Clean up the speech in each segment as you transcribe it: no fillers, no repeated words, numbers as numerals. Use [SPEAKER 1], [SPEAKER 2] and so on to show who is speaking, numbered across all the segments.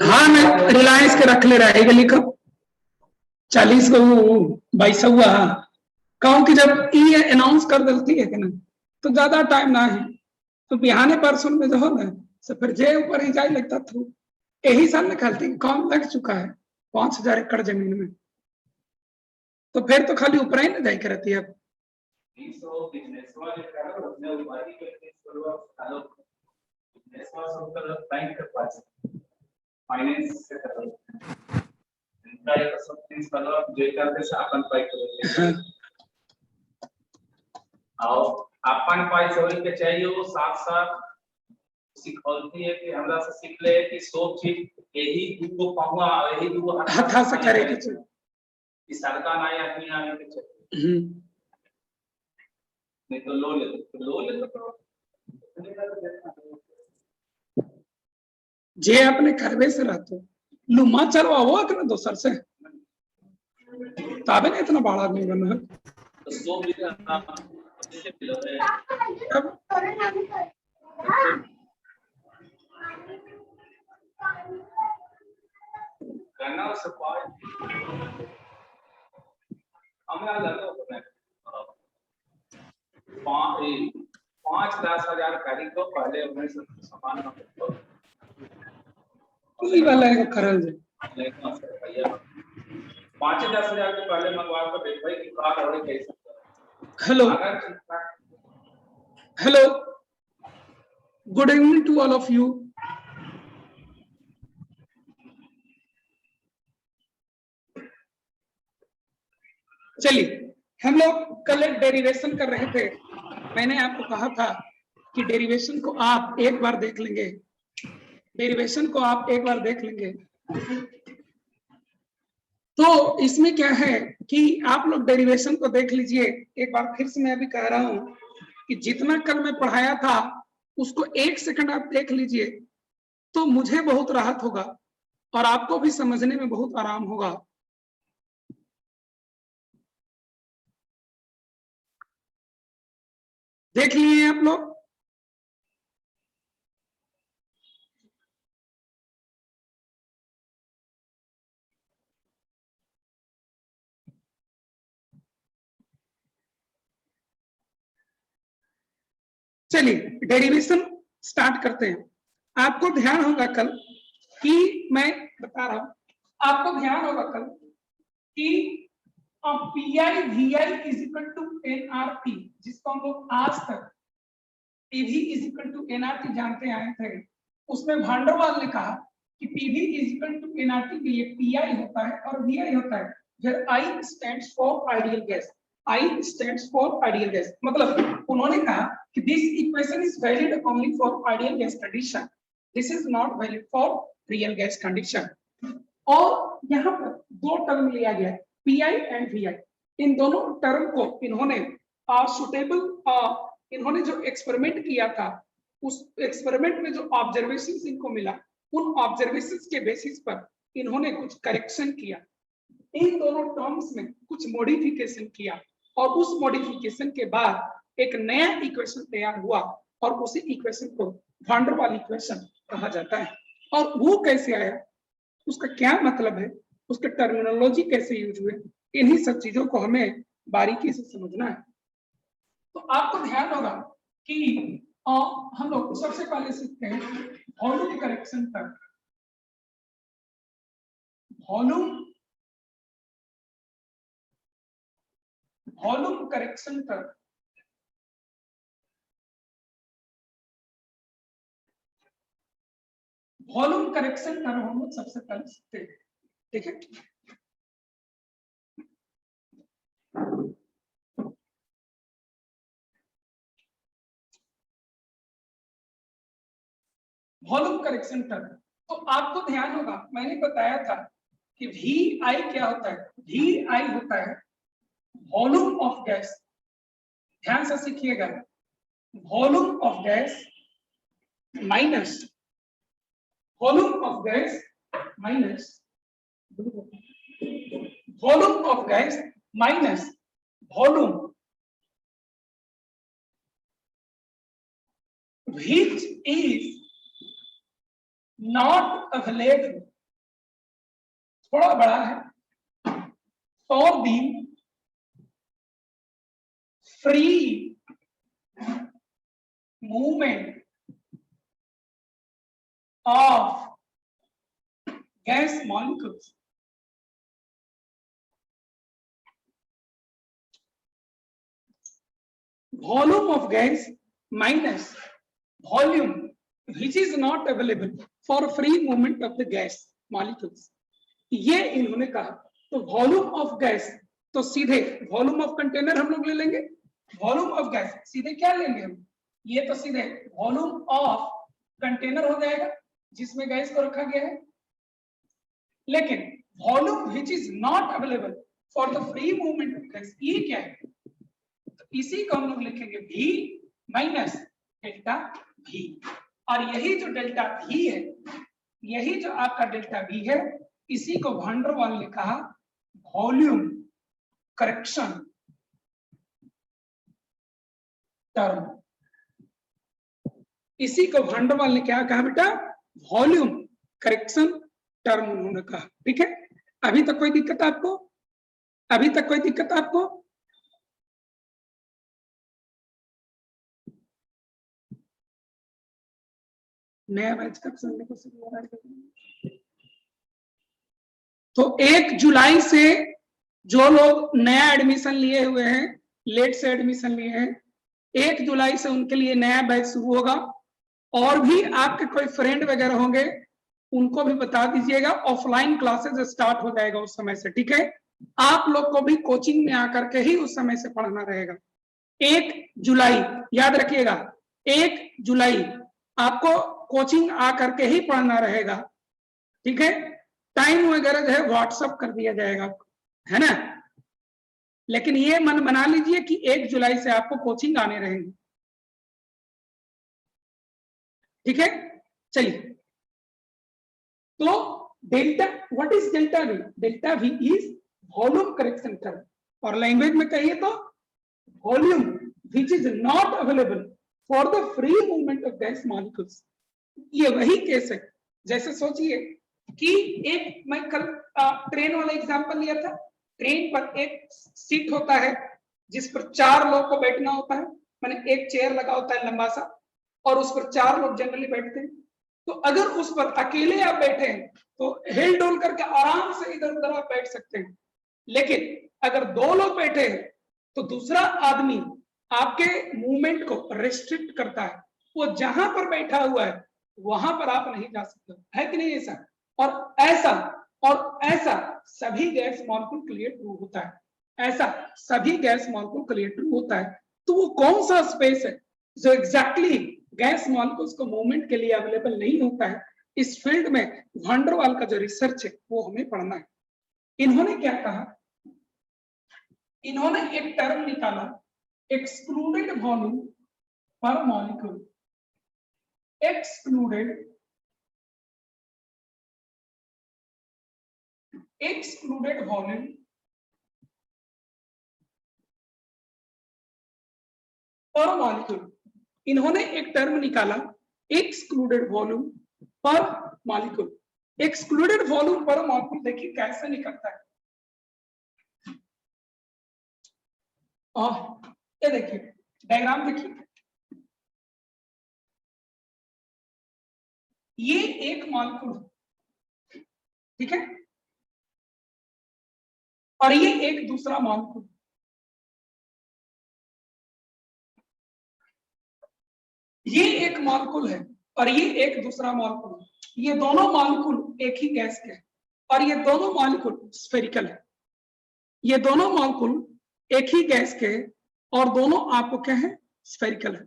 [SPEAKER 1] हाँ मैं रिलायंस के रख ले रहेगा लिखो 40 को 22 हुआ कहूँ कि जब ये अनाउंस कर देती है कि ना तो ज्यादा टाइम ना है तो बिहाने परसों में जो हो ना तो फिर जे ऊपर ही जाए लगता था यही साल निकालती कौन लग चुका है 5000 एकड़ जमीन में तो फिर तो खाली ऊपर ही ना जाए के रहती है अब
[SPEAKER 2] अपन पैसे होई के चाहिए साथ साथ सिखौती है कि हमरा से सीख ले कि सब चीज यही दुगो पहुआ यही दुगो
[SPEAKER 1] हाथा से करे के चाहिए
[SPEAKER 2] इस सरकार ना आदमी आने के चाहिए नहीं तो लो ले तो
[SPEAKER 1] जे अपने करवे से रहते लुमा चलवा हुआ कि ना दोसर से ताबे ना इतना बड़ा आदमी बना है
[SPEAKER 2] तो सो करना उसे हमें लगा 5-10 हजार करी तो पहले अपने सामान
[SPEAKER 1] वाला है करल जे
[SPEAKER 2] 5-10 हजार के पहले मंगवा कर देख भाई कि कार और कैसे
[SPEAKER 1] hello good evening to all of you चलिए हम लोग कल एक डेरिवेशन कर रहे थे मैंने आपको कहा था कि डेरिवेशन को आप एक बार देख लेंगे तो इसमें क्या है कि आप लोग डेरिवेशन को देख लीजिए एक बार फिर से मैं अभी कह रहा हूं कि जितना कल मैं पढ़ाया था उसको 1 सेकंड आप देख लीजिए तो मुझे बहुत राहत होगा और आपको भी समझने में बहुत आराम होगा देख लिए आप लोग चलिए डेरिवेशन स्टार्ट करते हैं आपको ध्यान होगा कल कि मैं बता रहा हूं आपको ध्यान होगा कल कि PI VI is equal to NRT जिसको हम लोग आज तक PV is equal to NRT जानते आए थे उसमें भांडरवाल ने कहा कि PV is equal to NRT के लिए पीआई होता है और वीआई होता है फिर आई stands for ideal gas I stands for ideal gas मतलब उन्होंने कहा कि this equation is valid only for ideal gas condition this is not valid for real gas condition और यहाँ पर 2 टर्म लिया गया PI and VI इन दोनों टर्म को इन्होंने सुटेबल इन्होंने जो एक्सपेरिमेंट किया था उस एक्सपेरिमेंट में जो ऑब्जर्वेशंस इनको मिला उन ऑब्जर्वेशंस के बेसिस पर इन्होंने कुछ करेक्शन किया इन दोनों टर्म्स में कुछ मॉडिफिकेशन किया और उस मॉडिफिकेशन के बाद एक नया इक्वेशन तैयार हुआ और उसी इक्वेशन को भांडरवाल इक्वेशन कहा जाता है और वो कैसे आया उसका क्या मतलब है उसके टर्मिनोलॉजी कैसे यूज हुए इन्हीं सब चीजों को हमें बारीकी से समझना है तो आपको ध्यान होगा कि हम लोग सबसे पहले सीखते हैं volume correction term volume correction term volume correction term हम लोग सबसे पहले सीखते हैं ठीक है वॉल्यूम करेक्शन टर्म तो आपको ध्यान होगा मैंने बताया था कि वी आई क्या होता है वी आई होता है वॉल्यूम ऑफ गैस ध्यान से सीखिएगा volume of gas minus volume of gas minus volume of gas minus volume which is not available, थोड़ा बड़ा है, for the free movement of gas molecules. Volume of gas minus volume which is not available for free movement of the gas molecules, ये इन्होंने कहा। तो volume of gas, तो सीधे volume of container हम लोग ले लेंगे, वॉल्यूम ऑफ गैस सीधे क्या लेंगे हम, ये तो सीधे वॉल्यूम ऑफ कंटेनर हो जाएगा जिसमें गैस को रखा गया है। लेकिन volume which is not available for the free movement of gas, ये क्या है, इसी को हम लोग लिखेंगे V माइनस डेल्टा V। और यही जो डेल्टा V है, यही जो आपका डेल्टा V है, इसी को वैन डर वाल ने कहा वॉल्यूम करेक्शन टर्म। इसी को वैन डर वाल ने क्या कहा बेटा, वॉल्यूम करेक्शन टर्म उन्होंने कहा। ठीक है, अभी तक कोई दिक्कत आपको, अभी तक कोई दिक्कत आपको? नया बैच कब से शुरू हो रहा है? तो 1 जुलाई से जो लोग नया एडमिशन लिए हुए हैं, लेट से एडमिशन लिए हैं, 1 जुलाई से उनके लिए नया बैच शुरू होगा। और भी आपके कोई फ्रेंड वगैरह होंगे, उनको भी बता दीजिएगा, ऑफलाइन क्लासेस स्टार्ट हो जाएगा उस समय से। ठीक है, आप लोग को भी कोचिंग में आकर के ही उस समय से पढ़ना रहेगा। 1 जुलाई याद रखिएगा, 1 जुलाई आपको कोचिंग आकर के ही पढ़ना रहेगा। ठीक है, टाइम वगैरह जो है व्हाट्सएप कर दिया जाएगा आपको, है ना। लेकिन ये मन बना लीजिए कि 1 जुलाई से आपको कोचिंग आने रहेंगे। ठीक है, चलिए। तो delta, what is delta V? Delta V is volume correction term, और लैंग्वेज में कहिए तो volume which is not available for the free movement of gas molecules. ये वही केस है, जैसे सोचिए कि एक, मैं कल ट्रेन वाला एग्जांपल लिया था। ट्रेन पर एक सीट होता है जिस पर 4 लोग को बैठना होता है, माने एक चेयर लगा होता है लंबा सा, और उस पर 4 लोग जनरली बैठते हैं। तो अगर उस पर अकेले आप बैठे हैं तो हिल डुल करके आराम से इधर उधर आप बैठ सकते हैं। लेकिन अगर 2 लोग बैठे हैं तो दूसरा आदमी आपके मूवमेंट को रेस्ट्रिक्ट करता है, वो जहां पर बैठा हुआ है वहां पर आप नहीं जा सकते, है कि नहीं ऐसा? और ऐसा सभी गैस मॉलिक्यूल के लिए ट्रू होता है, ऐसा सभी गैस मॉलिक्यूल के लिए ट्रू होता है। तो वो कौन सा स्पेस है जो एग्जैक्टली गैस मॉलिक्यूल्स को मूवमेंट के लिए अवेलेबल नहीं होता है? इस फील्ड में वैन डर वाल का जो रिसर्च है वो हमें पढ़ना है। इन्होंने क्या कहा, इन्होंने एक टर्म निकाला, excluded volume per molecule. excluded volume पर मॉलिक्यूल। इन्होंने एक टर्म निकाला, excluded volume per molecule. Excluded volume per molecule देखिए कैसे निकलता है। ये देखिए डायग्राम देखिए, ये एक मॉलिक्यूल, ठीक है, और ये एक दूसरा मॉलिक्यूल। ये एक मॉलिक्यूल है और ये एक दूसरा मॉलिक्यूल है। ये दोनों मॉलिक्यूल एक ही गैस के हैं और ये दोनों मॉलिक्यूल स्फेरिकल है। ये दोनों मॉलिक्यूल एक ही गैस के और दोनों आपको क्या है, स्फेरिकल है।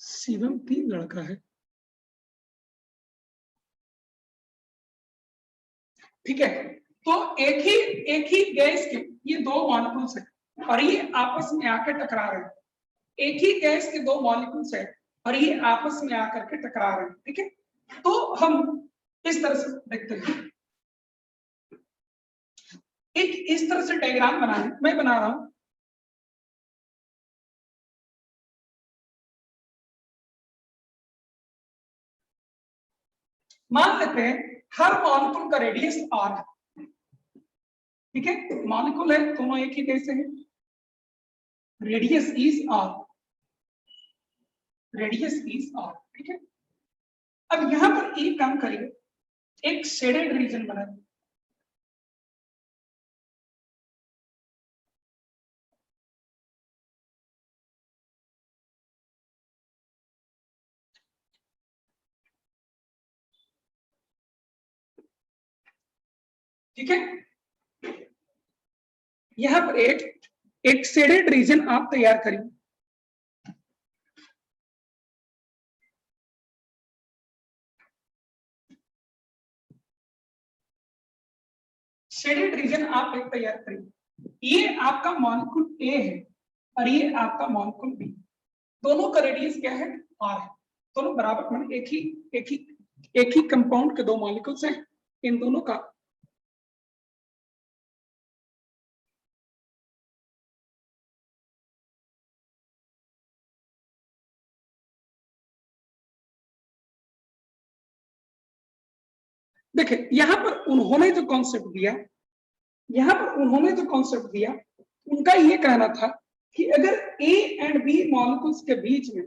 [SPEAKER 1] शिवम 3 लड़का है, ठीक है। तो एक ही गैस के ये 2 मॉलिक्यूल्स हैं और ये आपस में आकर टकरा रहे हैं। एक ही गैस के 2 मॉलिक्यूल्स हैं और ये आपस में आकर के टकरा रहे हैं, ठीक है। तो हम इस तरह से देखते हैं, एक इस तरह से डायग्राम बनाए, मैं बना रहा हूं। मान लेते हैं हर मॉलिक्यूल का रेडियस r है, ठीक है, मॉलिक्यूल है, दोनों एक ही देश है, radius is r, radius is r, ठीक है। अब यहां पर एक काम करिए, एक शेडेड रीजन बनाए, ठीक है। यहां पर एक शेडेड रीजन आप तैयार करिए, शेडेड रीजन आप एक तैयार करिए। ये आपका मॉलिक्यूल ए है और ये आपका मॉलिक्यूल बी, दोनों का रेडियस क्या है, r है, दोनों बराबर, मतलब एक ही कंपाउंड के दो मॉलिक्यूल्स हैं, इन दोनों का देखिए यहां पर उन्होंने जो कॉन्सेप्ट दिया, यहां पर उन्होंने जो कॉन्सेप्ट दिया, उनका ये कहना था कि अगर ए एंड बी मॉलिक्यूल्स के बीच में,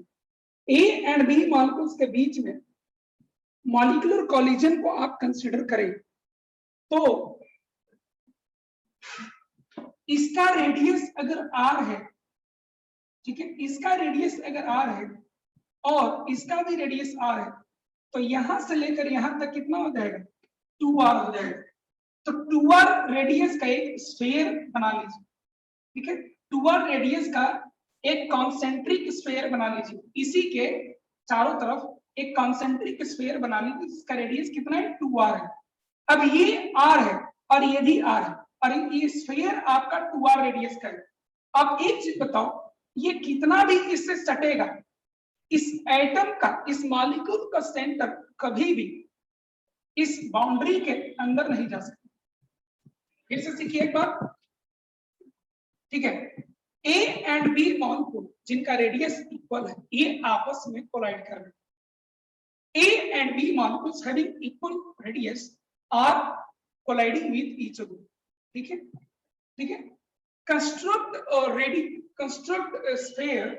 [SPEAKER 1] ए एंड बी मॉलिक्यूल्स के बीच में मॉलिक्यूलर कोलिजन को आप कंसीडर करें तो इसका रेडियस अगर r है, ठीक है, इसका रेडियस अगर r है और इसका भी रेडियस r है, तो यहां से लेकर यहां तक कितना हो जाएगा, 2r हो जाएगा। तो 2r रेडियस का एक स्फीयर बना लीजिए, ठीक है, 2r रेडियस का एक कॉन्सेंट्रिक स्फीयर बना लीजिए, इसी के चारों तरफ एक कॉन्सेंट्रिक स्फीयर बना लीजिए जिसका रेडियस कितना है, 2r है। अब ये r है और ये भी r है और ये स्फीयर आपका 2r रेडियस का है। अब एक चीज बताओ, ये कितना भी इससे सटेगा, इस एटम का, इस मॉलिक्यूल का सेंटर कभी भी इस बाउंड्री के अंदर नहीं जा सकता। फिर से सीखिए एक बार, ठीक है, ए एंड बी मॉलिक्यूल जिनका रेडियस इक्वल है, ये आपस में कोलाइड कर रहे हैं। A and B molecules having equal radius are colliding with each other, ठीक है, ठीक है। Construct a sphere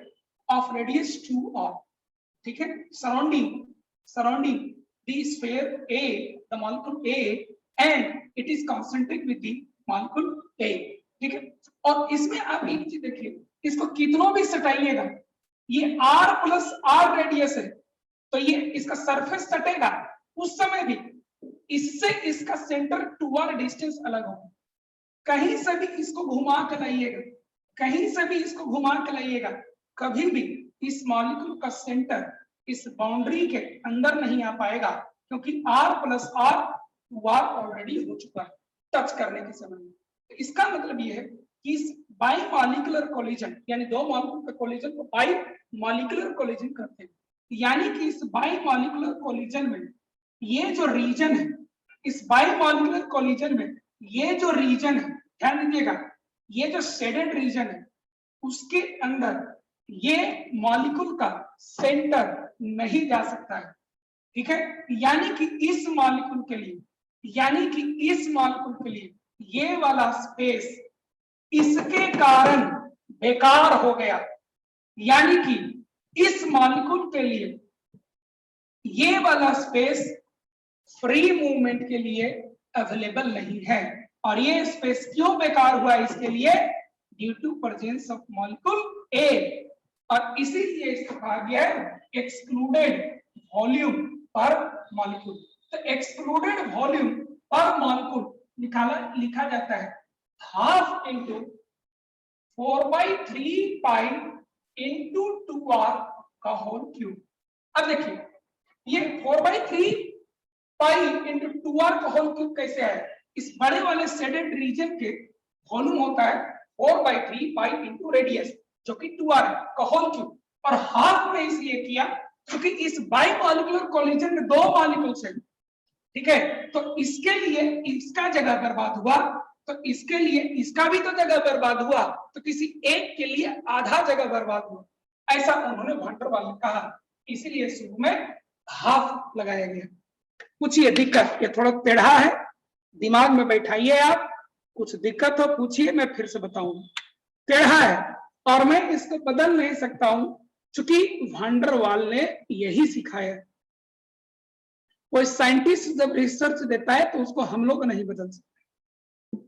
[SPEAKER 1] of radius 2r, ठीक है, surrounding the sphere A, the molecule A, and it is concentric with the molecule A, ठीक है। और इसमें आप एक चीज देखिए, इसको कितनों भी सटाइएगा, ये r प्लस r रेडियस है, तो ये इसका सरफेस सटेगा, उस समय भी इससे इसका सेंटर 2r डिस्टेंस अलग होगा। कहीं से भी इसको घुमा के लाइएगा, कहीं से भी इसको घुमा के लाइएगा, कभी भी इस मॉलिक्यूल का सेंटर इस बाउंड्री के अंदर नहीं आ पाएगा, क्योंकि r plus r 2r already हो चुका है टच करने के समय में। तो इसका मतलब ये है कि इस बाई मॉलिक्यूलर कोलिजन, यानी दो मॉलिक्यूल के कोलिजन को बाई मॉलिक्यूलर कोलिजन करते हैं, यानी कि इस बाई मॉलिक्यूलर कोलिजन में ये जो रीजन है, इस बाई मॉलिक्यूलर कोलिजन में ये जो रीजन है, ध्यान दीजिएगा, ये जो शेडेड रीजन है उसके अंदर ये मॉलिक्यूल का सेंटर नहीं जा सकता है, ठीक है। यानी कि इस मॉलिक्यूल के लिए, यानी कि इस मॉलिक्यूल के लिए ये वाला स्पेस इसके कारण बेकार हो गया, यानी कि इस मॉलिक्यूल के लिए ये वाला स्पेस फ्री मूवमेंट के लिए अवेलेबल नहीं है। और ये स्पेस क्यों बेकार हुआ इसके लिए, due to presence of molecule A, और इसीलिए इसको कहा गया है एक्सक्लूडेड वॉल्यूम पर मॉलिक्यूल। तो एक्सक्लूडेड वॉल्यूम पर मॉलिक्यूल लिखा जाता है half into 4/3 pi into 2r का होल क्यूब। अब देखिए ये 4/3 पाई इंटू 2r का होल क्यूब कैसे है, इस बड़े वाले शेडेड रीजन के वॉल्यूम होता है 4/3 पाई इंटू रेडियस जो कि 2r का होल क्यूब, और हाफ में इसलिए किया क्योंकि इस बाई मॉलिक्यूलर कोलिजन में दो मॉलिक्यूल्स हैं, ठीक है, तो इसके लिए इसका जगह बर्बाद हुआ, तो इसके लिए इसका भी तो जगह बर्बाद हुआ, तो किसी एक के लिए आधा जगह बर्बाद हुआ, ऐसा उन्होंने वैन डर वाल ने कहा, इसीलिए शुरू में हाफ लगाया गया। पूछिए दिक्कत, ये थोड़ा टेढ़ा है, दिमाग में बैठाइए आप, कुछ दिक्कत हो पूछिए, मैं फिर से बताऊंगा। टेढ़ा है और मैं इसको बदल नहीं सकता हूं, क्योंकि वैन डर वाल ने यही सिखाया। कोई साइंटिस्ट जब रिसर्च देता है तो उसको हम लोग नहीं बदल सकते,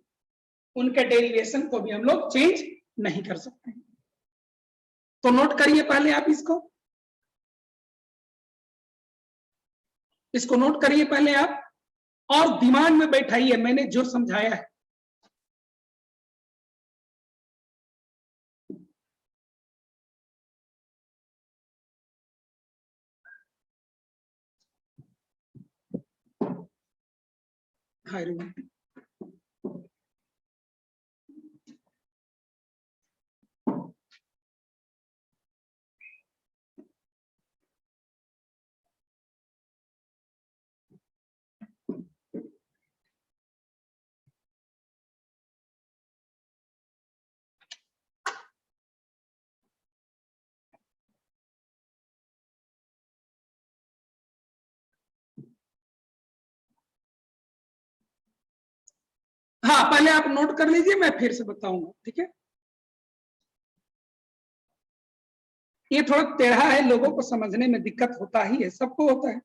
[SPEAKER 1] उनके डेरिवेशन को भी हम लोग चेंज नहीं कर सकते। तो नोट करिए पहले आप इसको नोट करिए पहले आप, और दिमाग में बैठाइए मैंने जो समझाया है। हाँ पहले आप नोट कर लीजिए, मैं फिर से बताऊंगा, ठीक है। ये थोड़ा टेढ़ा है, लोगों को समझने में दिक्कत होता ही है, सबको होता है।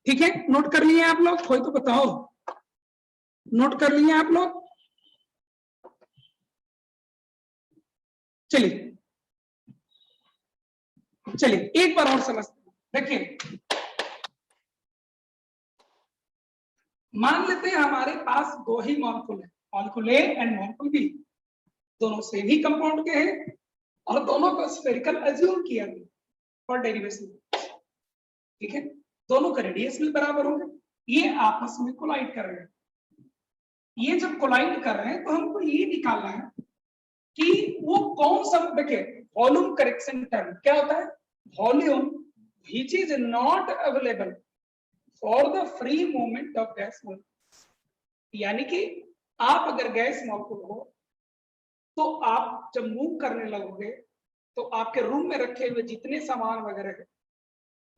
[SPEAKER 1] ठीक है, नोट कर लिए आप लोग, कोई तो बताओ, नोट कर लिए आप लोग? चलिए चलिए एक बार और समझते हैं। देखिए मान लेते हैं हमारे पास दो ही मॉलिक्यूल है, molecule A and molecule B, दोनों सेम ही कंपाउंड के हैं और दोनों को स्फेरिकल अज्यूम किया गया फॉर डेरिवेशन, ठीक है। दोनों का रेडियस भी बराबर होंगे, ये आपस में कोलाइड कर रहे हैं। ये जब कोलाइड कर रहे हैं तो हमको ये निकालना है कि वो कौन सा, देखिए वॉल्यूम करेक्शन टर्म क्या होता है, volume which is not available for the free movement of gas molecule. यानी कि आप अगर गैस मॉलिक्यूल हो तो आप जब मूव करने लगोगे तो आपके रूम में रखे हुए जितने सामान वगैरह है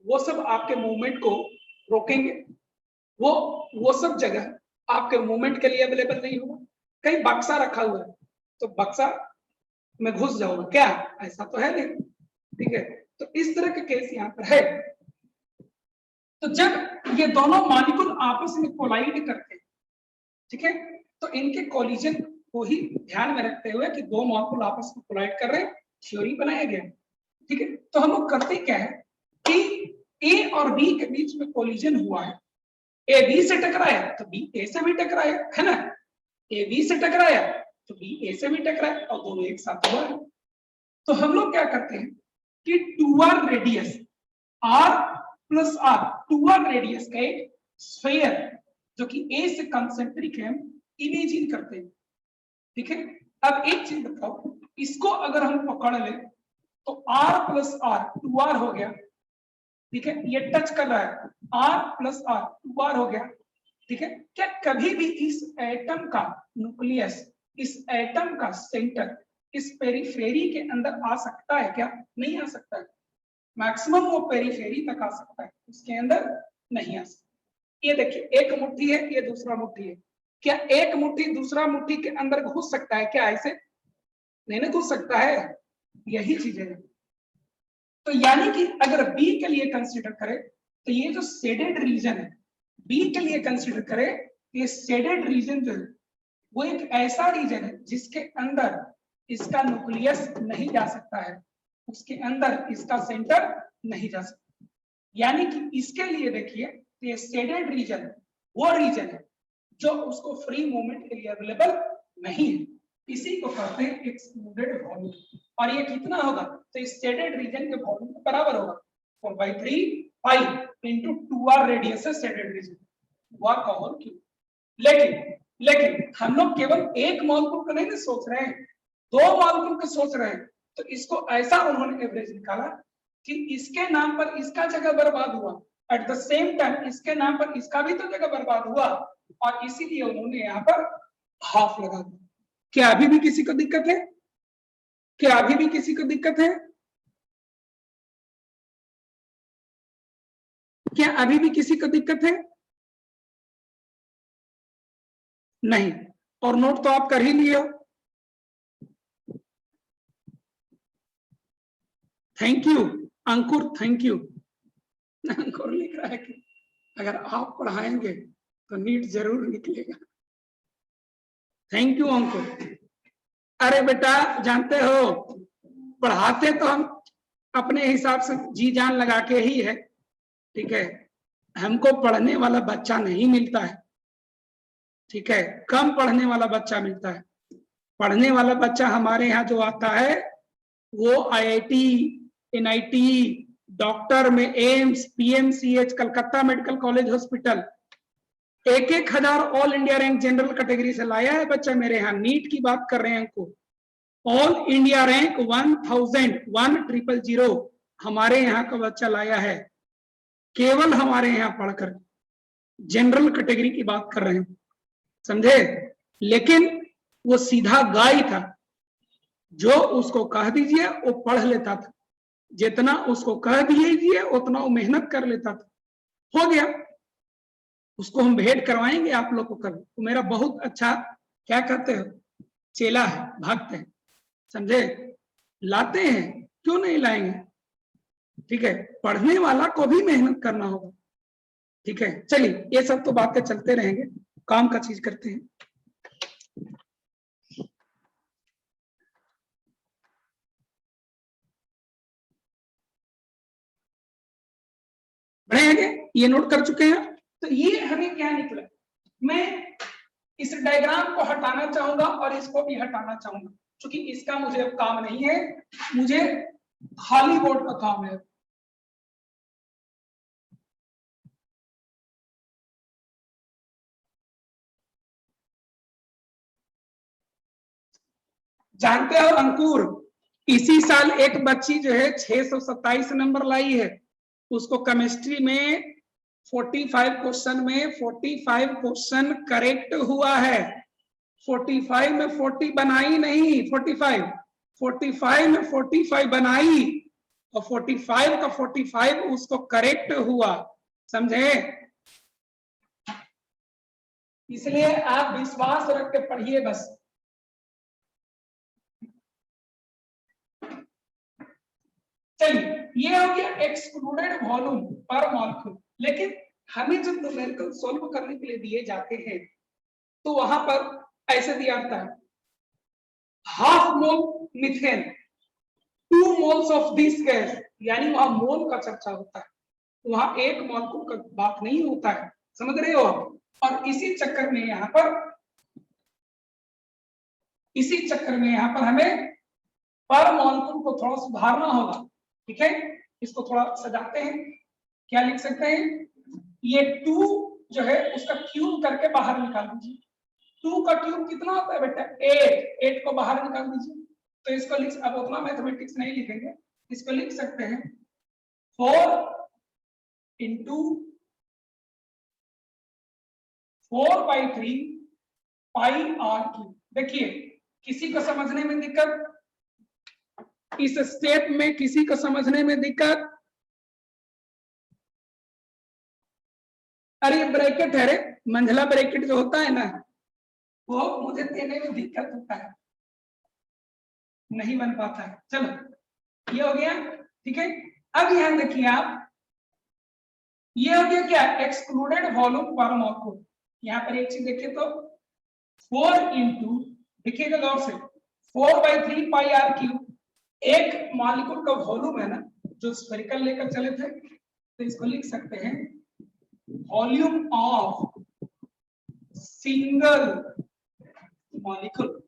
[SPEAKER 1] वो सब आपके मूवमेंट को रोकेंगे, वो सब जगह आपके मूवमेंट के लिए अवेलेबल नहीं होगा। कहीं बक्सा रखा हुआ है तो बक्सा में घुस जाओगे क्या, ऐसा तो है नहीं, ठीक है। तो इस तरह के केस यहाँ पर है। तो जब ये दोनों मॉलिक्यूल आपस में कोलाइड करते हैं, ठीक है, तो इनके कोलिजन को ही ध्यान में रखते हुए कि दो मॉलिक्यूल आपस में कोलाइड कर रहे हैं, थ्योरी बनाया गया, ठीक है। तो हम लोग करते क्या है कि ए और बी के बीच में कोलिजन हुआ है, ए बी से टकराया तो बी ए से भी टकराया, है ना, ए बी से टकराया तो बी ए से भी टकराया और दोनों एक साथ हुआ है। तो हम लोग क्या करते हैं कि 2r radius r plus r, 2r radius का एक स्फीयर जो कि ए से कंसेंट्रिक है इमेजिन करते हैं, ठीक है। अब एक चीज बताओ, इसको अगर हम पकड़ ले तो r प्लस r 2r हो गया, ठीक है, ये टच कर रहा है r प्लस r 2r हो गया, ठीक है। क्या कभी भी इस एटम का न्यूक्लियस, इस एटम का सेंटर इस पेरिफेरी के अंदर आ सकता है क्या? नहीं आ सकता है। मैक्सिमम वो पेरिफेरी तक आ सकता है, उसके अंदर नहीं आ सकता। ये देखिए एक मुट्ठी है, ये दूसरा मुट्ठी है, क्या एक मुट्ठी दूसरा मुट्ठी के अंदर घुस सकता है क्या? ऐसे नहीं ना घुस सकता है, यही चीज है। तो यानी कि अगर बी के लिए कंसीडर करें तो ये जो शेडेड रीजन है, बी के लिए कंसीडर करें, ये शेडेड रीजन जो है वो एक ऐसा रीजन है जिसके अंदर इसका न्यूक्लियस नहीं जा सकता है, उसके अंदर इसका सेंटर नहीं जा सकता। यानी कि इसके लिए देखिए ये शेडेड रीजन वो रीजन है जो उसको फ्री मूवमेंट के लिए अवेलेबल नहीं है, इसी को कहते हैं एक्सक्लूडेड वॉल्यूम। और ये कितना होगा? तो इस शेडेड रीजन के वॉल्यूम के बराबर होगा 4/3 पाई into 2r रेडियस से shaded region, work over Q. लेकिन हम लोग केवल एक मॉलिक्यूल का नहीं ना सोच रहे हैं, दो मॉलिक्यूल का सोच रहे हैं। तो इसको ऐसा उन्होंने एवरेज निकाला कि इसके नाम पर इसका जगह बर्बाद हुआ, एट द सेम टाइम इसके नाम पर इसका भी तो जगह बर्बाद हुआ, और इसीलिए उन्होंने यहाँ पर हाफ लगा दिया। क्या अभी भी किसी को दिक्कत है? क्या अभी भी किसी को दिक्कत है? क्या अभी भी किसी को दिक्कत है? नहीं। और नोट तो आप कर ही लिए हो। Thank you Ankur, thank you. Ankur लिख रहा है कि अगर आप पढ़ाएंगे तो नीट जरूर निकलेगा। थैंक यू अंकुर। अरे बेटा जानते हो, पढ़ाते तो हम अपने हिसाब से जी जान लगा के ही है, ठीक है। हमको पढ़ने वाला बच्चा नहीं मिलता है, ठीक है, कम पढ़ने वाला बच्चा मिलता है। पढ़ने वाला बच्चा हमारे यहाँ जो आता है वो आईआईटी, एनआईटी, डॉक्टर में AIIMS, PMCH, Calcutta medical college hospital, 1,000 all India rank general category से लाया है बच्चा मेरे यहाँ। नीट की बात कर रहे हैं हमको, ऑल इंडिया रैंक 1000 हमारे यहाँ का बच्चा लाया है, केवल हमारे यहाँ पढ़कर। जनरल कैटेगरी की बात कर रहे हैं, समझे। लेकिन वो सीधा गाय था, जो उसको कह दीजिए वो पढ़ लेता था, जितना उसको कह दीजिए उतना वो मेहनत कर लेता था। हो गया, उसको हम भेंट करवाएंगे आप लोग को कल। तो मेरा बहुत अच्छा क्या कहते हो चेला है, भक्त है, समझे। लाते हैं, क्यों नहीं लाएंगे, ठीक है। पढ़ने वाला को भी मेहनत करना होगा, ठीक है। चलिए ये सब तो बातें चलते रहेंगे, काम का चीज करते हैं। बढ़े आगे, ये नोट कर चुके हैं। तो ये हमें क्या निकला, मैं इस डायग्राम को हटाना चाहूंगा और इसको भी हटाना चाहूंगा, क्योंकि इसका मुझे अब काम नहीं है, मुझे खाली बोर्ड का काम है। जानते हो अंकुर, इसी साल एक बच्ची जो है 627 नंबर लाई है, उसको केमिस्ट्री में 45 क्वेश्चन में 45 क्वेश्चन करेक्ट हुआ है। 45 में 40 बनाई नहीं, 45 में 45 बनाई, और 45 का 45 उसको करेक्ट हुआ, समझे। इसलिए आप विश्वास रख के पढ़िए बस। चलिए ये हो गया एक्सक्लूडेड वॉल्यूम पर मॉलिक्यूल। लेकिन हमें जब न्यूमेरिकल सॉल्व करने के लिए दिए जाते हैं तो वहां पर ऐसे दिया जाता है, half mole methane, 2 moles of this gas, यानी वहां मोल का चर्चा होता है, वहां एक मॉलिक्यूल का बात नहीं होता है, समझ रहे हो। और इसी चक्कर में यहाँ पर हमें पर मॉलिक्यूल को थोड़ा सुधारना होगा, ठीक है। इसको थोड़ा सजाते हैं, क्या लिख सकते हैं, ये 2 जो है उसका क्यूब करके बाहर निकाल दीजिए। 2 का क्यूब कितना होता है बेटा, 8 को बाहर निकाल दीजिए। तो इसको लिख, अब उतना मैथमेटिक्स नहीं लिखेंगे, इसको लिख सकते हैं 4 इंटू 4/3 पाई आर क्यूब। देखिए किसी को समझने में दिक्कत, इस स्टेप में किसी को समझने में दिक्कत? अरे ब्रैकेट है रे, मंझला ब्रैकेट जो होता है ना, वो मुझे देने में दिक्कत होता है, नहीं बन पाता है। चलो ये हो गया, ठीक है। अब यहां देखिए आप, ये हो गया क्या, एक्सक्लूडेड वॉल्यूम पर मॉलिक्यूल। यहाँ पर एक चीज देखिए तो 4 इंटू, देखिएगा गौर से, 4/3 पाई आर क्यूब। एक मॉलिक्यूल का वॉल्यूम है ना, जो स्फेरिकल लेकर चले थे, तो इसको लिख सकते हैं वॉल्यूम ऑफ सिंगल मॉलिक्यूल।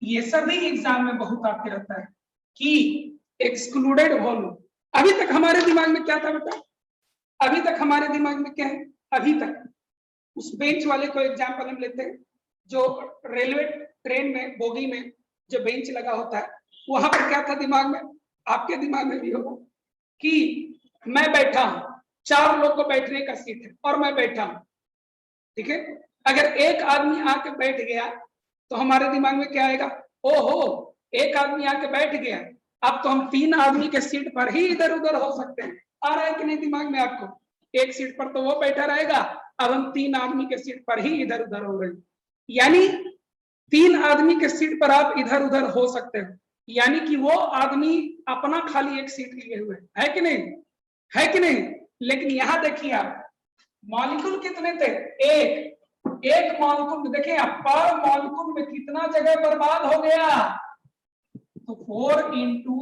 [SPEAKER 1] ये सभी एग्जाम में बहुत आते रहता है कि एक्सक्लूडेड वॉल्यूम। अभी तक हमारे दिमाग में क्या था बेटा? अभी तक हमारे दिमाग में क्या है? अभी तक उस बेंच वाले को एग्जाम्पल हम लेते हैं, जो रेलवे ट्रेन में बोगी में जो बेंच लगा होता है, वहां पर क्या था दिमाग में? आपके दिमाग में भी होगा कि मैं बैठा हूं, 4 लोग को बैठने का सीट है और मैं बैठा हूं, ठीक है। अगर एक आदमी आके बैठ गया तो हमारे दिमाग में क्या आएगा? ओहो, एक आदमी आके बैठ गया, अब तो हम 3 आदमी के सीट पर ही इधर उधर हो सकते हैं। आ रहा है कि नहीं दिमाग में आपको? एक सीट पर तो वो बैठा रहेगा, अब हम 3 आदमी के सीट पर ही इधर उधर हो रहे हैं। यानी 3 आदमी के सीट पर आप इधर उधर हो सकते हो, यानी कि वो आदमी अपना खाली एक सीट लिए हुए है कि नहीं? है कि नहीं? लेकिन यहां देखिए आप, मॉलिक्यूल कितने थे? एक मॉलिक्यूल देखिए आप, पर मॉलिक्यूल में कितना जगह बर्बाद हो गया? तो 4 into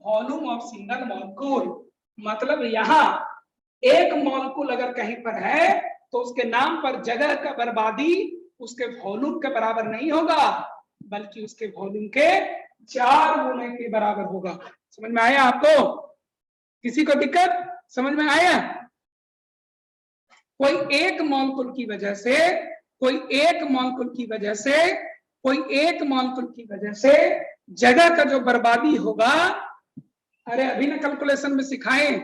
[SPEAKER 1] volume of single molecule. मतलब यहां एक मॉलिक्यूल अगर कहीं पर है तो उसके नाम पर जगह का बर्बादी उसके वॉल्यूम के बराबर नहीं होगा, बल्कि उसके वॉल्यूम के 4 गुने के बराबर होगा। समझ में आया आपको? किसी को दिक्कत? समझ में आया? कोई एक मॉलिक्यूल की वजह से, कोई एक मॉलिक्यूल की वजह से, कोई एक मॉलिक्यूल की वजह से जगह का जो बर्बादी होगा, अरे अभी ना कैलकुलेशन में सिखाएं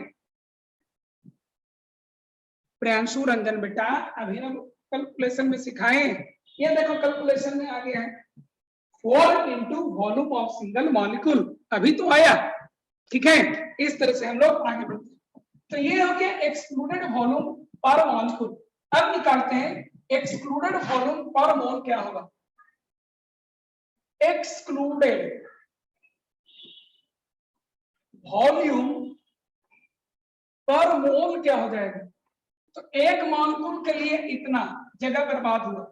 [SPEAKER 1] प्रियांशु रंजन बेटा, अभी ना कैलकुलेशन में सिखाएं। ये देखो कैलकुलेशन में आ गया है 4 into volume of single molecule, अभी तो आया, ठीक है। इस तरह से हम लोग आगे बढ़ते हैं। तो ये हो गया एक्सक्लूडेड वॉल्यूम पर मॉलिक्यूल। अब निकालते हैं एक्सक्लूडेड वॉल्यूम पर मोल क्या होगा? एक्सक्लूडेड वॉल्यूम पर मोल क्या हो जाएगा? तो एक मॉलिक्यूल के लिए इतना जगह बर्बाद हुआ,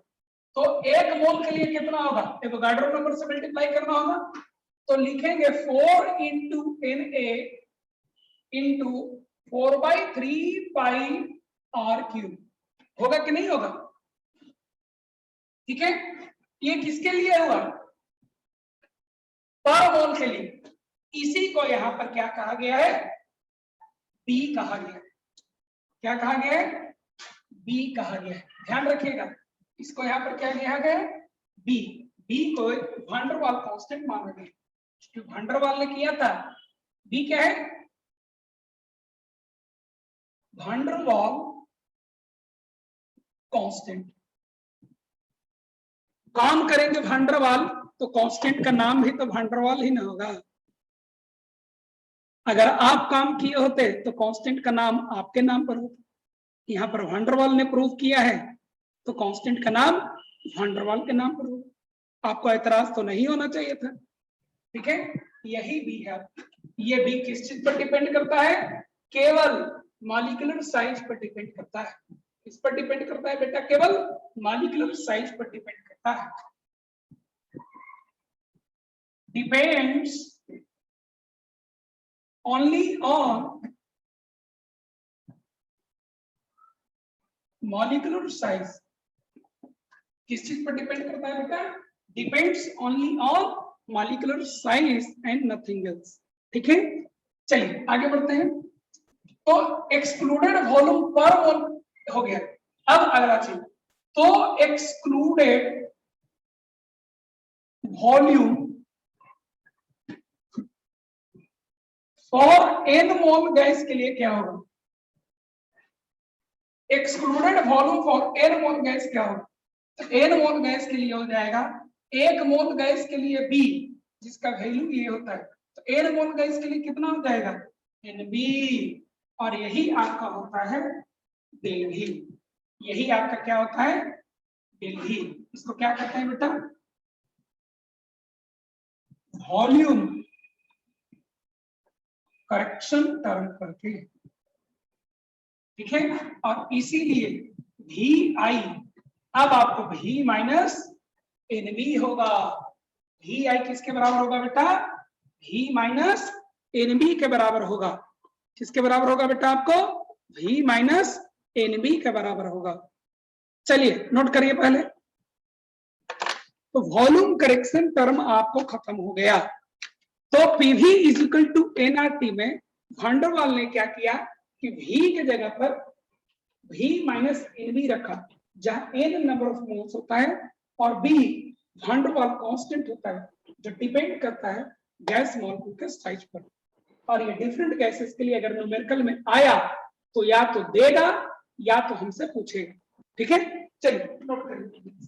[SPEAKER 1] तो एक मोल के लिए कितना होगा? एवोगाड्रो नंबर से मल्टीप्लाई करना होगा, तो लिखेंगे 4 into Na into 4/3 pi r cube. होगा कि नहीं होगा? ठीक है। ये किसके लिए हुआ? पर मोल के लिए। इसी को यहां पर क्या कहा गया है? बी कहा गया है। क्या कहा गया है? बी कहा गया है। ध्यान रखिएगा, इसको यहां पर क्या किया गया है? बी। बी को वैन डर वाल कांस्टेंट माना गया, जो वैन डर वाल ने किया था। बी क्या है? वैन डर वाल कांस्टेंट। काम करेंगे वैन डर वाल तो कांस्टेंट का नाम भी तो वैन डर वाल ही ना होगा। अगर आप काम किए होते तो कांस्टेंट का नाम आपके नाम पर होता। यहाँ पर वैन डर वाल ने प्रूव किया है तो कांस्टेंट का नाम वैन डर वाल के नाम पर होगा। आपको एतराज तो नहीं होना चाहिए था, ठीक है। यही बी है। ये बी किस चीज पर डिपेंड करता है? केवल मॉलिक्यूलर साइज पर डिपेंड करता है। किस पर डिपेंड करता है बेटा? केवल मॉलिक्यूलर साइज पर डिपेंड करता है। Depends only on molecular size. किस चीज पर डिपेंड करता है बेटा? Depends only on molecular size and nothing else, ठीक है। चलिए आगे बढ़ते हैं। तो एक्सक्लूडेड वॉल्यूम पर मोल हो गया। अब अगला चीज, तो excluded volume for n mole gas के लिए क्या होगा? Excluded volume for n mole gas क्या होगा? तो एन मोल गैस के लिए हो जाएगा, एक मोल गैस के लिए बी, जिसका वैल्यू ये होता है, तो एन मोल गैस के लिए कितना हो जाएगा? N b. और यही आपका होता है डेल भी। यही आपका क्या होता है? डेल भी। इसको क्या कहते हैं बेटा? वॉल्यूम करेक्शन टर्म करके, ठीक है। और इसीलिए भी आई, अब आपको भी माइनस एन बी होगा। भी आई किसके बराबर होगा बेटा? भी माइनस एन बी के बराबर होगा। किसके बराबर होगा बेटा? आपको भी माइनस एन बी के बराबर होगा। चलिए नोट करिए पहले। तो वॉल्यूम करेक्शन टर्म आपको खत्म हो गया। तो PV is equal to NRT में वैन डर वाल ने क्या किया कि V के जगह पर V माइनस NV रखा, जहां N नंबर ऑफ मोल्स होता है और B वैन डर वाल कांस्टेंट होता है, जो डिपेंड करता है गैस मॉलिक्यूल के साइज पर। और ये डिफरेंट गैसेस के लिए अगर न्यूमेरिकल में आया तो या तो देगा या तो हमसे पूछेगा। ठीक है, चलिए नोट करिए।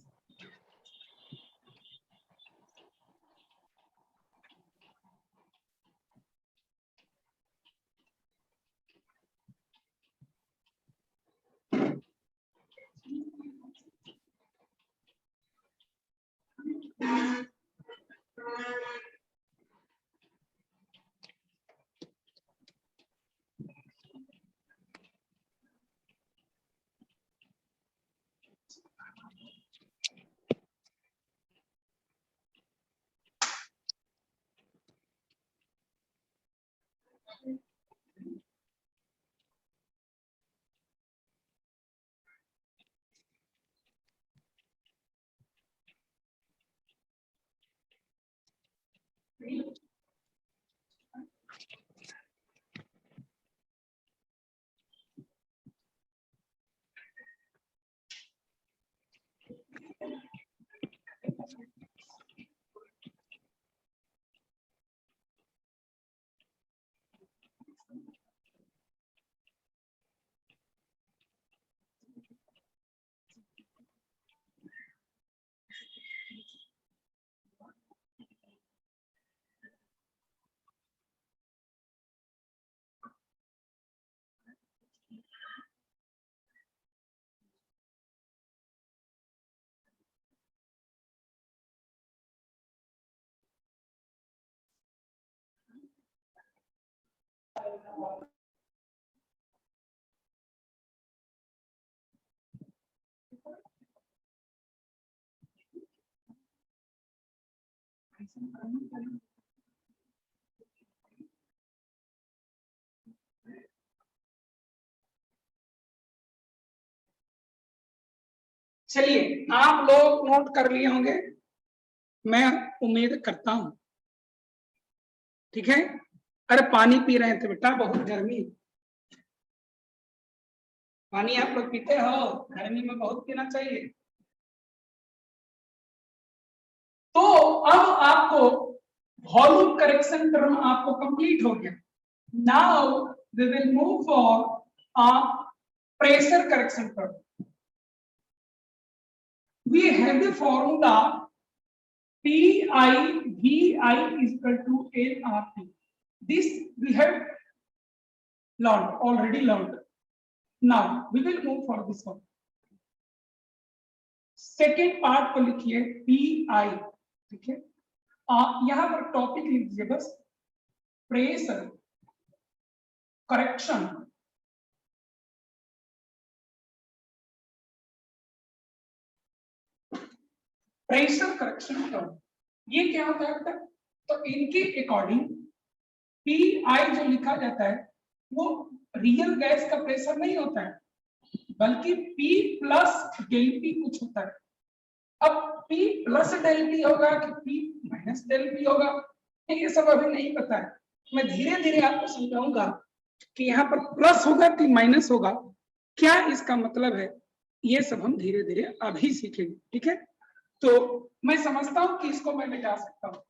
[SPEAKER 1] चलिए, आप लोग नोट कर लिए होंगे, मैं उम्मीद करता हूं। ठीक है, अरे पानी पी रहे थे बेटा, बहुत गर्मी। पानी आप लोग पीते हो? गर्मी में बहुत पीना चाहिए। तो अब आपको वॉल्यूम करेक्शन टर्म आपको कंप्लीट हो गया। Now we will move for a pressure correction term. We have the formula PIVI is equal to nRT. This we have already learned. Now we will move for this one. Second part को लिखिए PI, ठीक है। यहाँ पर topic लिख दीजिए बस, pressure correction term. ये क्या होता है बेटा? तो इनके अकॉर्डिंग PI जो लिखा जाता है वो रियल गैस का प्रेशर नहीं होता है, बल्कि P प्लस डेल P कुछ होता है। अब P प्लस डेल P होगा कि P माइनस डेल P होगा, ये सब अभी नहीं पता है। मैं धीरे धीरे आपको समझाऊंगा कि यहाँ पर प्लस होगा कि माइनस होगा, क्या इसका मतलब है, ये सब हम धीरे धीरे अभी सीखेंगे। ठीक है, तो मैं समझता हूं कि इसको मैं मिटा सकता हूं।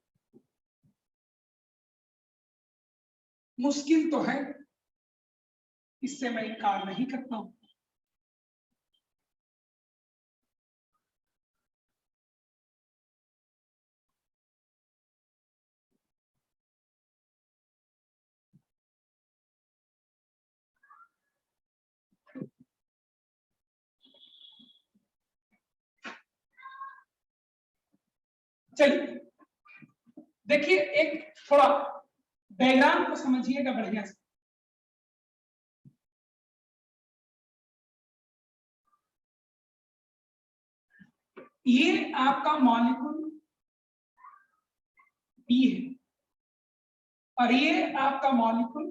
[SPEAKER 1] मुश्किल तो है, इससे मैं इनकार नहीं करता हूं। चलिए देखिए, एक थोड़ा डायग्राम को समझिएगा बढ़िया से। ये आपका मॉलिक्यूल बी है और ये आपका मॉलिक्यूल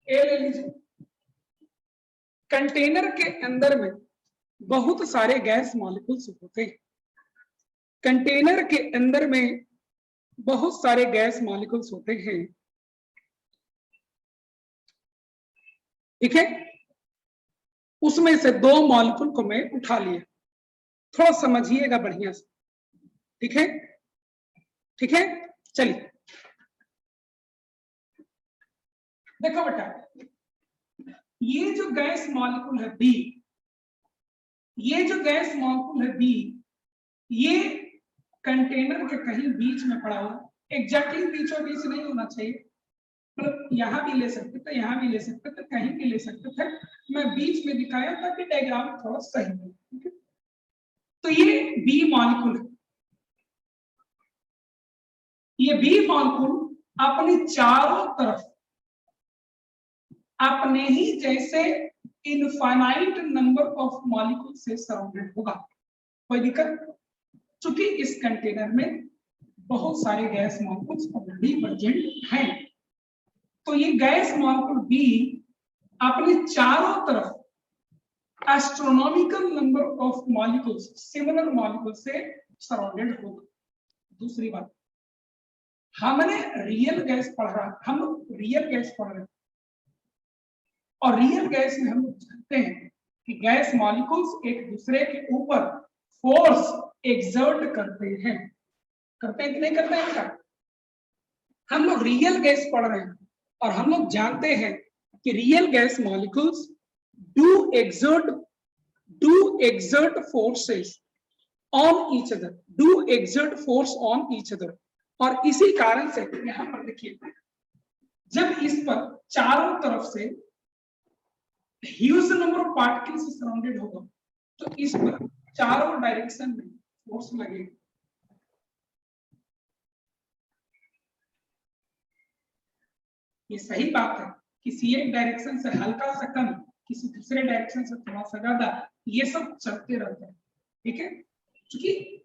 [SPEAKER 1] ए ले लीजिए। कंटेनर के अंदर में बहुत सारे गैस मॉलिक्यूल्स होते हैं। कंटेनर के अंदर में बहुत सारे गैस मॉलिक्यूल्स होते हैं ठीक है, उसमें से 2 मॉलिक्यूल को मैं उठा लिया, थोड़ा समझिएगा बढ़िया से, ठीक है, ठीक है। चलिए देखो बेटा, ये जो गैस मॉलिक्यूल है बी, ये जो गैस मॉलिक्यूल है बी, ये कंटेनर के कहीं बीच में पड़ा हुआ, एग्जैक्टली बीचों बीच नहीं होना चाहिए, मतलब यहाँ भी ले सकते थे, यहाँ भी ले सकते थे, कहीं भी ले सकते थे, मैं बीच में दिखाया ताकि डायग्राम थोड़ा सही हो, ठीक है। तो ये बी मॉलिक्यूल है, ये बी मॉलिक्यूल अपने चारों तरफ अपने ही जैसे इनफाइनाइट नंबर ऑफ मॉलिक्यूल से सराउंडेड होगा, कोई दिक्कत? चूंकि इस कंटेनर में बहुत सारे गैस मॉलिक्यूल्स ऑलरेडी प्रेजेंट हैं, तो ये गैस मॉलिक्यूल बी अपने चारों तरफ astronomical number of molecules, similar molecule से सराउंडेड होगा। दूसरी बात, हमने रियल गैस पढ़ा, हम लोग रियल गैस पढ़ रहे हैं, और रियल गैस में हम लोग जानते हैं कि गैस मॉलिक्यूल्स एक दूसरे के ऊपर फोर्स एक्सर्ट करते हैं, करते हैं कि नहीं करते हैं बेटा? हम लोग रियल गैस पढ़ रहे हैं और हम लोग जानते हैं कि real gas molecules do exert forces on each other, do exert force on each other, और इसी कारण से यहां पर देखिए, जब इस पर चारों तरफ से ह्यूज नंबर ऑफ पार्टिकल्स से सराउंडेड होगा, तो इस पर चारों डायरेक्शन में फोर्स लगेगा। ये सही बात है, किसी एक डायरेक्शन से हल्का सा कम, किसी दूसरे डायरेक्शन से थोड़ा सा ज्यादा, ये सब चलते रहते हैं, ठीक है। क्योंकि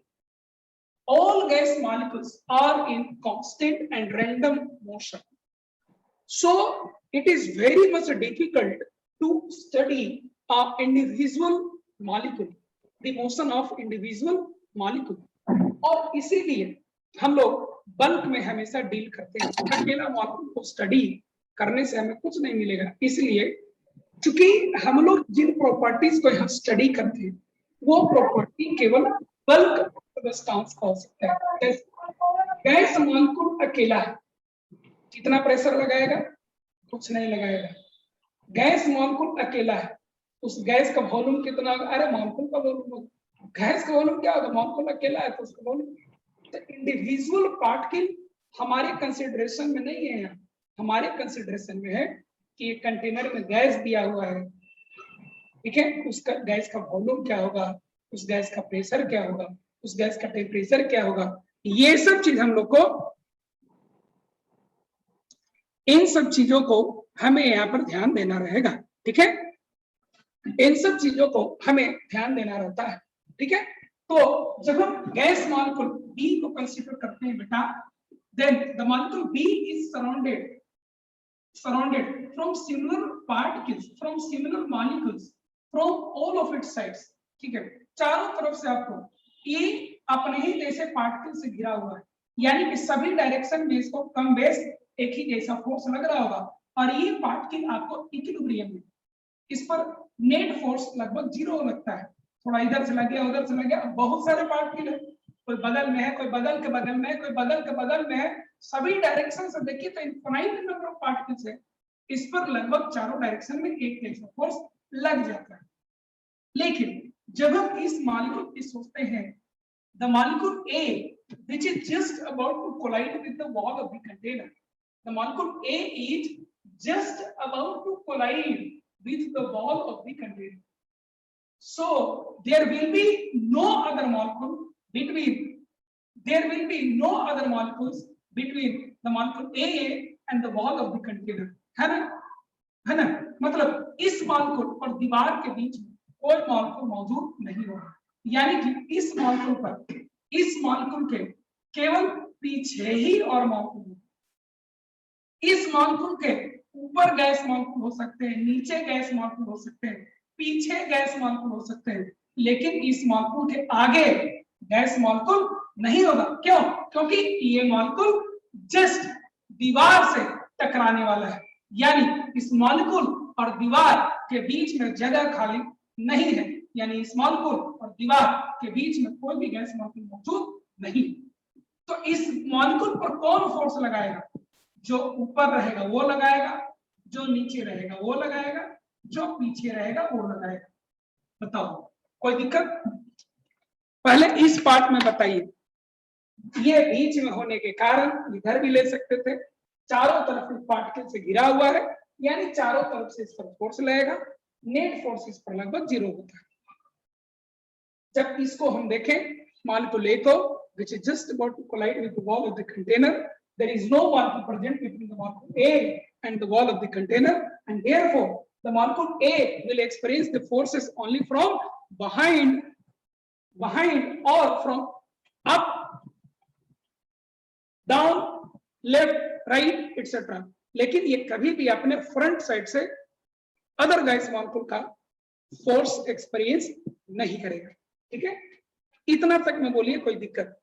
[SPEAKER 1] all gas molecules are in constant and random motion, so it is very much difficult to study a individual molecule, the motion of individual molecule, और इसीलिए हम लोग बल्क में हमेशा डील करते हैं। अकेला मॉलिक्यूल को स्टडी करने से हमें कुछ नहीं मिलेगा, इसलिए क्योंकि हम लोग जिन प्रॉपर्टीज को यहाँ स्टडी करते हैं वो प्रॉपर्टी केवल बल्क सब्सटेंस का हो सकता है। गैस मॉलिक्यूल अकेला है, कितना प्रेशर लगाएगा? कुछ नहीं लगाएगा। गैस मॉलिक्यूल अकेला है, उस गैस का वॉल्यूम कितना होगा? अरे मॉलिक्यूल का वॉल्यूम, गैस का वॉल्यूम क्या होगा? मॉलिक्यूल अकेला है तो उसका वॉल्यूम। तो इंडिविजुअल पार्टिकल हमारे कंसिडरेशन में नहीं है, यहाँ हमारे कंसिडरेशन में है कि ये कंटेनर में गैस दिया हुआ है, ठीक है, उसका गैस का वॉल्यूम क्या होगा, उस गैस का प्रेशर क्या होगा, उस गैस का टेम्परेचर क्या होगा, ये सब चीज हम लोग को, इन सब चीजों को हमें यहाँ पर ध्यान देना रहेगा, ठीक है, इन सब चीजों को हमें ध्यान देना रहता है, ठीक है। तो जब हम गैस मॉलिक्यूल बी को कंसीडर करते हैं बेटा, then the molecule B is surrounded from similar particles, from similar molecules, from all of its sides, ठीक है, चारों तरफ से आपको ये अपने ही जैसे पार्टिकल से घिरा हुआ है, यानी कि सभी डायरेक्शन में इसको कम बेस एक ही जैसा फोर्स लग रहा होगा, और ये पार्टिकल आपको इक्विलिब्रियम में, इस पर नेट फोर्स लगभग 0 लगता है, थोड़ा इधर से लग गया उधर से लग गया, बहुत सारे पार्टिकल है, कोई बगल में है, कोई बगल के बगल में है, कोई बगल के बगल में है, सभी डायरेक्शन से देखिए तो इनफाइनाइट नंबर ऑफ पार्टिकल्स है, इस पर लगभग चारों डायरेक्शन में एक जैसा फोर्स लग जाता है। लेकिन जब हम इस मॉलिक्यूल की सोचते हैं, the molecule A which is just about to collide with the wall of the container, the molecule A is just about to collide with the wall of the container, so there will be no other molecule between, there will be no other molecules between the molecule AA and the wall of the container, है ना, मतलब इस molecule और दीवार के बीच में कोई molecule मौजूद नहीं होगा, यानी कि इस मॉलिक्यूल पर, इस मॉलिक्यूल के केवल पीछे ही और मॉलिक्यूल, इस मॉलिक्यूल के ऊपर गैस मॉलिक्यूल हो सकते हैं, नीचे गैस मॉलिक्यूल हो सकते हैं, पीछे गैस मॉलिक्यूल हो सकते हैं, लेकिन इस मॉलिक्यूल के आगे गैस मॉलिक्यूल नहीं होगा। क्यों? क्योंकि ये मॉलिक्यूल जस्ट दीवार से टकराने वाला है, यानी इस मॉलिक्यूल और दीवार के बीच में जगह खाली नहीं है, यानी इस मॉलिक्यूल और दीवार के बीच में कोई भी गैस मॉलिक्यूल मौजूद नहीं। तो इस मॉलिक्यूल पर कौन फोर्स लगाएगा? जो ऊपर रहेगा वो लगाएगा, जो नीचे रहेगा वो लगाएगा, जो पीछे रहेगा वो लगाएगा। बताओ कोई दिक्कत? पहले इस पार्ट में बताइए। ये बीच में होने के कारण इधर भी ले सकते थे, चारों तरफ इस पार्टिकल से घिरा हुआ है, यानी चारों तरफ से इस पर फोर्स लगेगा, नेट फोर्स इस पर लगभग 0 होता है। जब इसको हम देखें मॉलिक्यूल A को, which is just about to collide with the wall of the container, there is no molecule present between the molecule A and the wall of the container, and therefore the molecule A will experience the forces only from behind or from up, down, left, right, etc. लेकिन ये कभी भी अपने front side से other gas molecule का force experience नहीं करेगा। ठीक है, इतना तक में बोलिए कोई दिक्कत?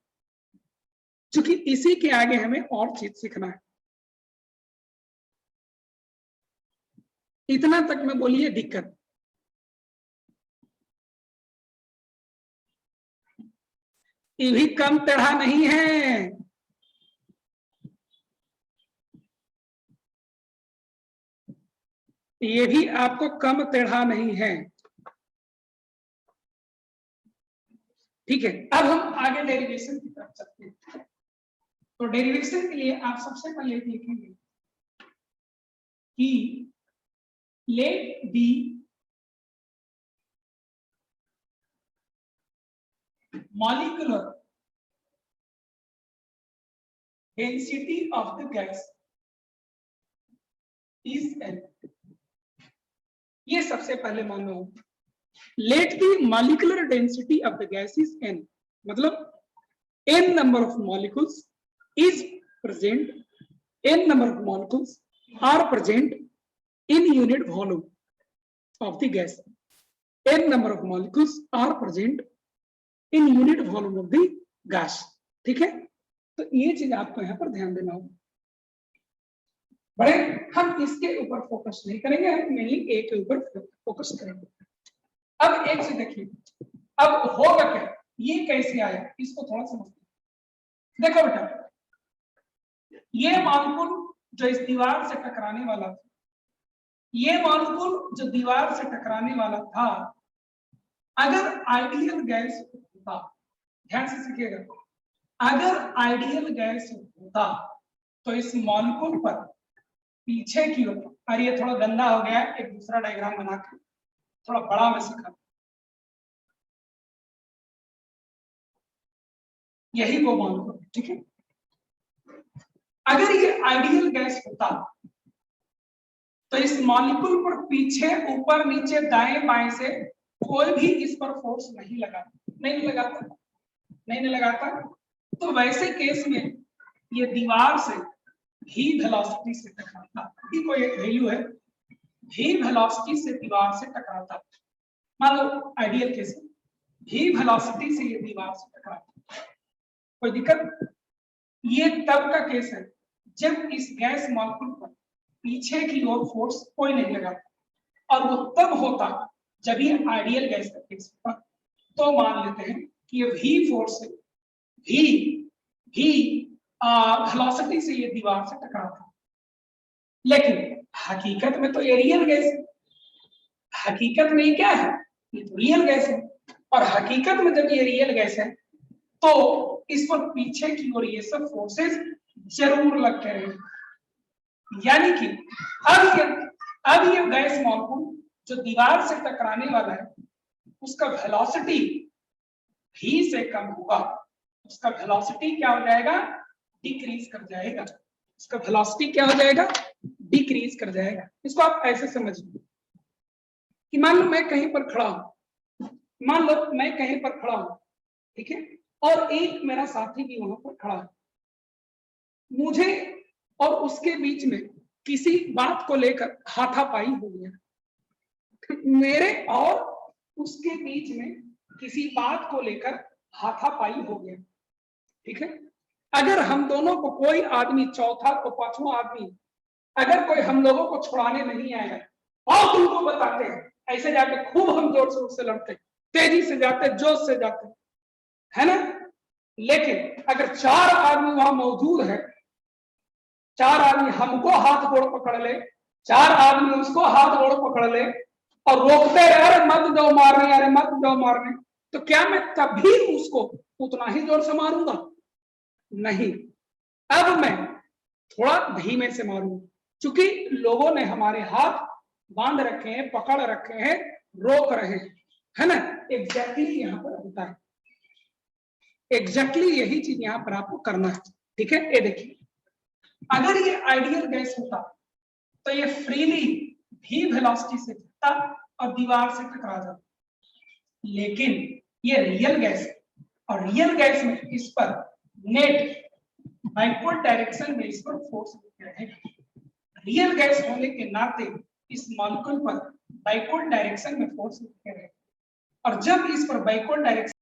[SPEAKER 1] क्योंकि इसी के आगे हमें और चीज सीखना है। इतना तक में बोलिए दिक्कत? ये भी कम टेढ़ा नहीं है, ये भी आपको कम टेढ़ा नहीं है। ठीक है, अब हम आगे डेरिवेशन की तरफ चलते हैं। तो डेरिवेशन के लिए आप सबसे पहले लिखेंगे कि let B molecular density of the gas is N। ये सबसे पहले मान लो, let the molecular density of the gas is N, मतलब N number of molecules is present, N number of molecules are present in unit volume of the gas, N number of molecules are present in unit volume of the gas. ठीक है, तो ये चीज आपको यहाँ पर ध्यान देना होगा। बड़े हम इसके ऊपर फोकस नहीं करेंगे, हम मेनली ए के ऊपर फोकस करेंगे। अब एक चीज देखिए, अब होगा क्या, ये कैसे आया, इसको थोड़ा समझते। देखो बेटा, ये मॉलिक्यूल जो इस दीवार से टकराने वाला था, ये मॉलिक्यूल जो दीवार से टकराने वाला था, अगर आइडियल गैस होता, ध्यान से सीखिएगा, अगर आइडियल गैस होता तो इस मॉलिक्यूल पर पीछे की ओर, और ये थोड़ा गंदा हो गया, एक दूसरा डायग्राम बना के थोड़ा बड़ा में सीखा, यही वो मॉलिक्यूल। ठीक है, अगर ये आइडियल गैस होता तो इस मॉलिक्यूल पर पीछे, ऊपर, नीचे, दाएं बाएं से कोई भी इस पर फोर्स नहीं लगाता। तो वैसे केस में ये दीवार से भी वेलोसिटी से टकराता, कोई एक वैल्यू है, भी वेलोसिटी से दीवार से टकराता। मान लो आइडियल केस में भी वेलोसिटी से ये दीवार से टकराता, कोई दिक्कत? ये तब का केस है जब इस गैस मॉलिक्यूल पर पीछे की ओर फोर्स कोई नहीं लगाता, और वो तब होता जब ये आइडियल गैस का केस होता। तो मान लेते हैं कि ये भी फोर्स है, भी वेलोसिटी से ये दीवार से टकराता। लेकिन हकीकत में तो ये रियल गैस है, हकीकत में क्या है, ये तो रियल गैस है। और हकीकत में जब ये रियल गैस है तो इस पर पीछे की ओर ये सब फोर्सेस जरूर लगते रहेंगे। यानी कि अब ये गैस मॉलिक्यूल जो दीवार से टकराने वाला है, उसका वेलोसिटी भी से कम होगा, उसका वेलोसिटी क्या हो जाएगा, डिक्रीज कर जाएगा। उसका वेलोसिटी क्या हो जाएगा, डिक्रीज कर जाएगा। इसको आप ऐसे समझिए कि मान लो मैं कहीं पर खड़ा हूं, ठीक है, और एक मेरा साथी भी वहां पर खड़ा है, मुझे और उसके बीच में किसी बात को लेकर हाथापाई हो गया, मेरे और उसके बीच में किसी बात को लेकर हाथापाई हो गया। ठीक है, अगर हम दोनों को कोई आदमी, चौथा और पांचवा आदमी, अगर कोई हम लोगों को छुड़ाने नहीं आएगा और तुमको बताते हैं, ऐसे जाके खूब हम जोर शोर से लड़ते, तेजी से जाते, जोश से जाते, है ना। लेकिन अगर 4 आदमी वहां मौजूद है, 4 आदमी हमको हाथ गोड़ पकड़ ले, 4 आदमी उसको हाथ गोड़ पकड़ ले और रोकते रहे, अरे मत जाओ मारने, अरे मत जाओ मारने, तो क्या मैं तभी उसको उतना ही जोर से मारूंगा? नहीं, अब मैं थोड़ा धीमे से मारूंगा, क्योंकि लोगों ने हमारे हाथ बांध रखे हैं, पकड़ रखे हैं, रोक रहे हैं, है ना। एग्जैक्टली यहां पर होता है, एग्जैक्टली यही चीज यहां पर आपको करना है, ठीक है। ये देखिए, अगर ये आइडियल गैस होता तो ये फ्रीली भी वेलोसिटी से चलता और दीवार से टकरा जाता, लेकिन ये रियल गैस है, और रियल गैस में इस पर नेट बैकवर्ड डायरेक्शन में इस पर फोर्स रहेगा। रियल गैस होने के नाते इस मॉलिक्यूल पर बैकवर्ड डायरेक्शन में फोर्स रहेगा, और जब इस पर बैकवर्ड डायरेक्शन